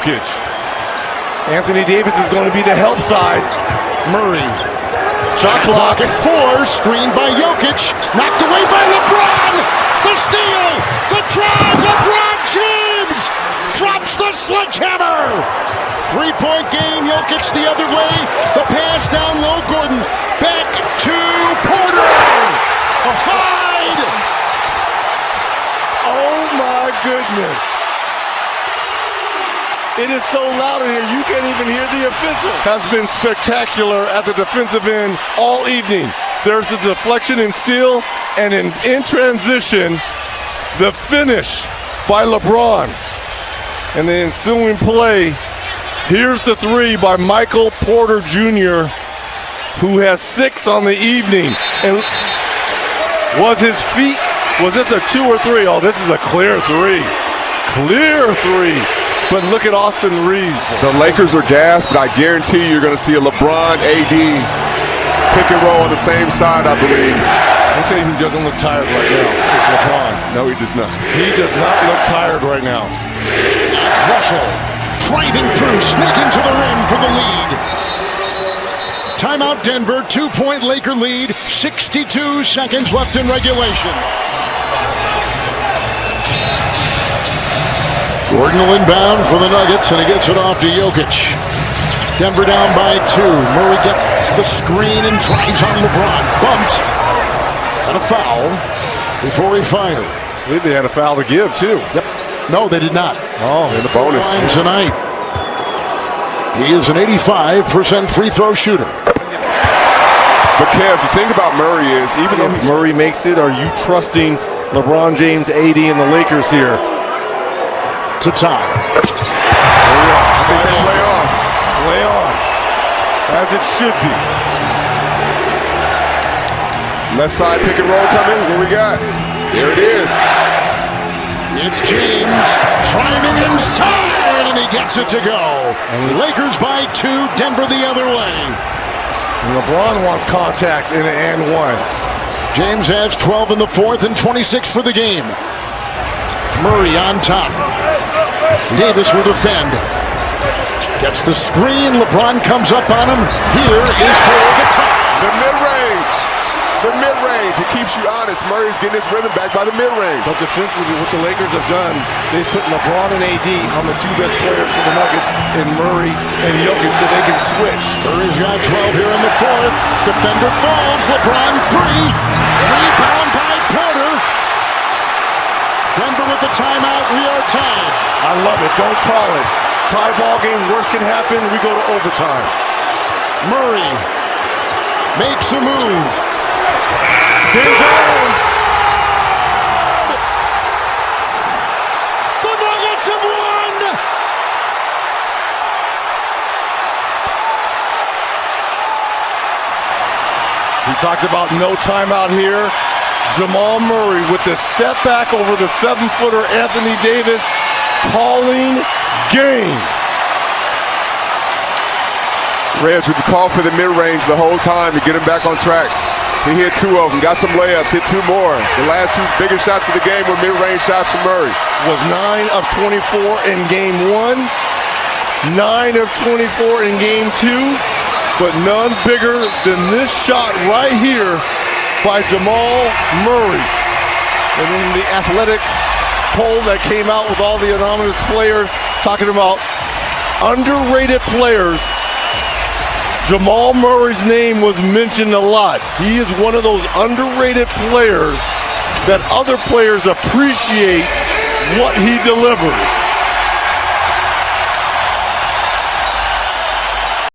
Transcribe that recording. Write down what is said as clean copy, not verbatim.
Jokic. Anthony Davis is going to be the help side. Murray. Shot clock at 4. Screened by Jokic. Knocked away by LeBron. The steal. The drive. LeBron James drops the sledgehammer. 3-point game. Jokic the other way. The pass down low. Gordon back to Porter. Tied. Oh my goodness. It is so loud in here, you can't even hear the official. Has been spectacular at the defensive end all evening. There's the deflection in steal, and in transition, the finish by LeBron. And the ensuing play, here's the three by Michael Porter Jr., who has 6 on the evening. And was this a 2 or 3? Oh, this is a clear 3. Clear 3. But look at Austin Reeves. The Lakers are gassed, but I guarantee you're going to see a LeBron AD pick and roll on the same side, I believe. I'll tell you who doesn't look tired right now. It's LeBron. No, he does not. He does not look tired right now. It's Russell driving through, sneaking to the rim for the lead. Timeout Denver, 2-point Laker lead, 62 seconds left in regulation. Gordon will inbound for the Nuggets, and he gets it off to Jokic. Denver down by 2. Murray gets the screen and drives on LeBron. Bumped. And a foul before he fired. I believe they had a foul to give, too. Yep. No, they did not. Oh, in the bonus. Tonight. He is an 85% free throw shooter. But Kev, the thing about Murray is, even though Murray makes it, are you trusting LeBron James, AD, and the Lakers here? To tie. I think they play on. Play on. As it should be. Left side pick and roll coming. What we got? There it is. It's James driving inside, and he gets it to go. And Lakers by 2, Denver the other way. And LeBron wants contact in an and 1. James has 12 in the 4th and 26 for the game. Murray on top. Davis will defend. Gets the screen. LeBron comes up on him. Here is for the top. The mid-range. The mid-range. It keeps you honest. Murray's getting his rhythm back by the mid-range. But defensively, what the Lakers have done, they've put LeBron and AD on the 2 best players for the Nuggets in Murray and Jokic so they can switch. Murray's got 12 here in the 4th. Defender falls. LeBron 3. Rebound by Porter. Denver with the timeout. We are tied. I love it. Don't call it. Tie ball game. Worst can happen. We go to overtime. Murray makes a move. Denzel. The Nuggets have won. We talked about no timeout here. Jamal Murray with the step back over the 7-footer Anthony Davis, calling game. Reds, we've called for the mid-range the whole time to get him back on track. He hit 2 of them, got some layups, hit 2 more. The last 2 biggest shots of the game were mid-range shots from Murray. Was 9 of 24 in game 1, 9 of 24 in game 2, but none bigger than this shot right here by Jamal Murray. And then the athletic poll that came out with all the anonymous players talking about underrated players. Jamal Murray's name was mentioned a lot. He is one of those underrated players that other players appreciate what he delivers.